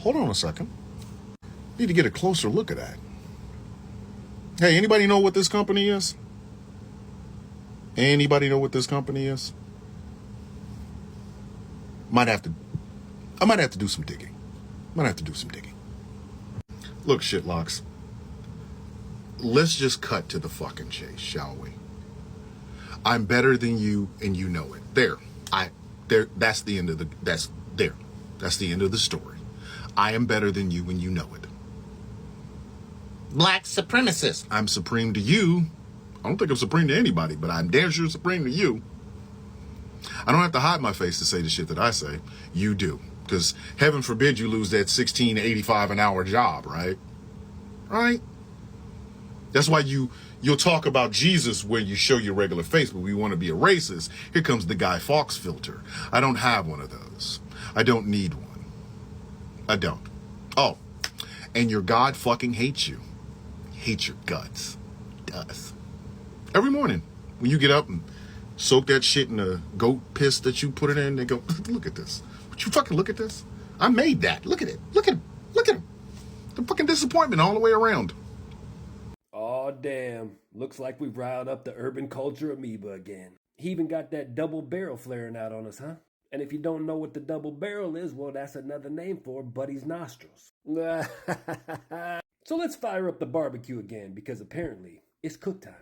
Hold on a second. Need to get a closer look at that. Hey, anybody know what this company is? Anybody know what this company is? I might have to do some digging. Look, shitlocks. Let's just cut to the fucking chase, shall we? I'm better than you and you know it. That's the end of the story. I am better than you and you know it. Black supremacist. I'm supreme to you. I don't think I'm supreme to anybody, but I'm damn sure supreme to you. I don't have to hide my face to say the shit that I say. You do. Because heaven forbid you lose that $16.85 an hour job, right? Right? That's why you'll talk about Jesus when you show your regular face, but we want to be a racist. Here comes the Guy Fawkes filter. I don't have one of those. I don't need one. I don't. Oh, and your God fucking hates you. Hates your guts. Does. Every morning when you get up and soak that shit in the goat piss that you put it in, they go, look at this. Would you fucking look at this? I made that. Look at it. Look at him. Look at him. The fucking disappointment all the way around. Aw, damn. Looks like we've riled up the urban culture amoeba again. He even got that double barrel flaring out on us, huh? And if you don't know what the double barrel is, well, that's another name for Buddy's nostrils. So let's fire up the barbecue again, because apparently it's cook time.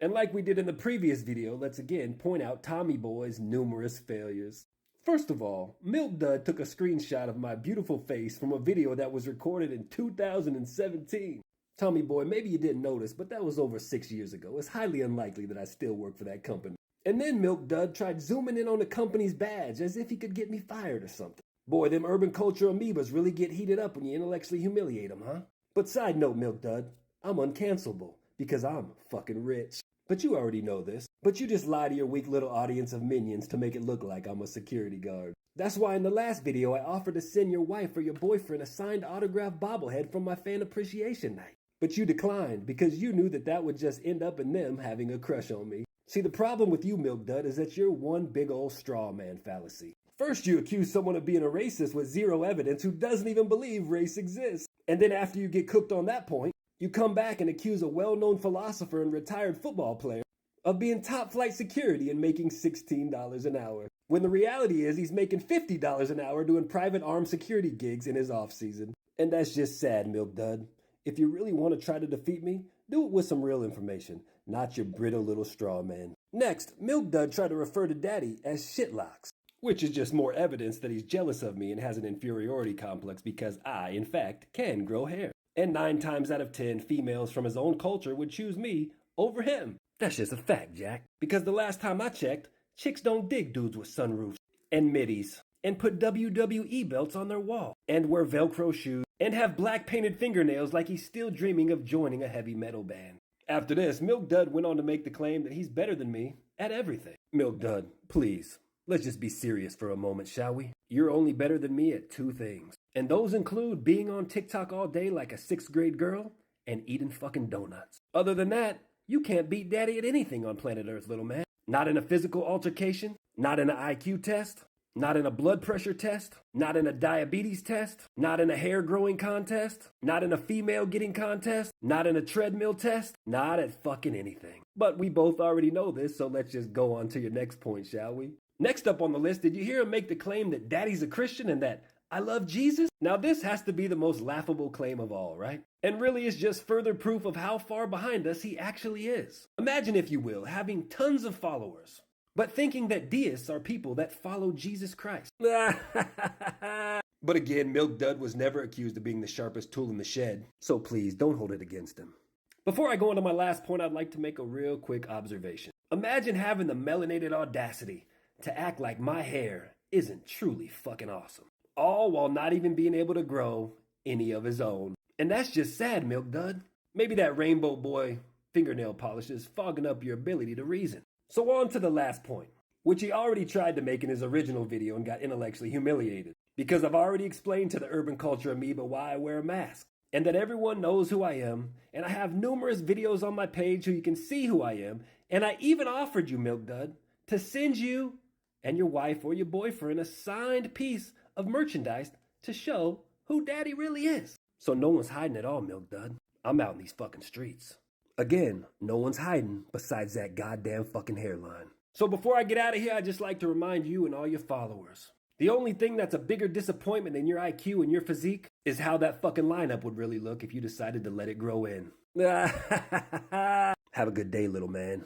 And like we did in the previous video, let's again point out Tommy Boy's numerous failures. First of all, Milk Dud took a screenshot of my beautiful face from a video that was recorded in 2017. Tommy Boy, maybe you didn't notice, but that was over 6 years ago. It's highly unlikely that I still work for that company. And then Milk Dud tried zooming in on the company's badge as if he could get me fired or something. Boy, them urban culture amoebas really get heated up when you intellectually humiliate them, huh? But side note, Milk Dud, I'm uncancelable because I'm fucking rich. But you already know this. But you just lie to your weak little audience of minions to make it look like I'm a security guard. That's why in the last video I offered to send your wife or your boyfriend a signed autographed bobblehead from my fan appreciation night. But you declined because you knew that would just end up in them having a crush on me. See, the problem with you, Milk Dud, is that you're one big old straw man fallacy. First, you accuse someone of being a racist with zero evidence who doesn't even believe race exists. And then after you get cooked on that point, you come back and accuse a well-known philosopher and retired football player of being top-flight security and making $16 an hour. When the reality is he's making $50 an hour doing private armed security gigs in his off-season. And that's just sad, Milk Dud. If you really want to try to defeat me, do it with some real information, not your brittle little straw man. Next, Milk Dud tried to refer to Daddy as shitlocks, which is just more evidence that he's jealous of me and has an inferiority complex because I, in fact, can grow hair. And 9 times out of 10, females from his own culture would choose me over him. That's just a fact, Jack. Because the last time I checked, chicks don't dig dudes with sunroofs and middies and put WWE belts on their wall and wear Velcro shoes and have black painted fingernails like he's still dreaming of joining a heavy metal band. After this, Milk Dud went on to make the claim that he's better than me at everything. Milk Dud, please, let's just be serious for a moment, shall we? You're only better than me at 2 things. And those include being on TikTok all day like a 6th grade girl and eating fucking donuts. Other than that, you can't beat Daddy at anything on planet Earth, little man. Not in a physical altercation, not in an IQ test, not in a blood pressure test, not in a diabetes test, not in a hair growing contest, not in a female getting contest, not in a treadmill test, not at fucking anything. But we both already know this, so let's just go on to your next point, shall we? Next up on the list, did you hear him make the claim that Daddy's a Christian and that I love Jesus? Now this has to be the most laughable claim of all, right? And really is just further proof of how far behind us he actually is. Imagine, if you will, having tons of followers, but thinking that deists are people that follow Jesus Christ. But again, Milk Dud was never accused of being the sharpest tool in the shed, so please don't hold it against him. Before I go on to my last point, I'd like to make a real quick observation. Imagine having the melanated audacity to act like my hair isn't truly fucking awesome. All while not even being able to grow any of his own. And that's just sad, Milk Dud. Maybe that Rainbow Boy fingernail polish is fogging up your ability to reason. So on to the last point, which he already tried to make in his original video and got intellectually humiliated. Because I've already explained to the urban culture amoeba why I wear a mask. And that everyone knows who I am. And I have numerous videos on my page so you can see who I am. And I even offered you, Milk Dud, to send you and your wife or your boyfriend a signed piece of merchandise to show who daddy really is. So no one's hiding at all, Milk Dud. I'm out in these fucking streets. Again, no one's hiding besides that goddamn fucking hairline. So before I get out of here, I'd just like to remind you and all your followers, the only thing that's a bigger disappointment than your IQ and your physique is how that fucking lineup would really look if you decided to let it grow in. Have a good day, little man.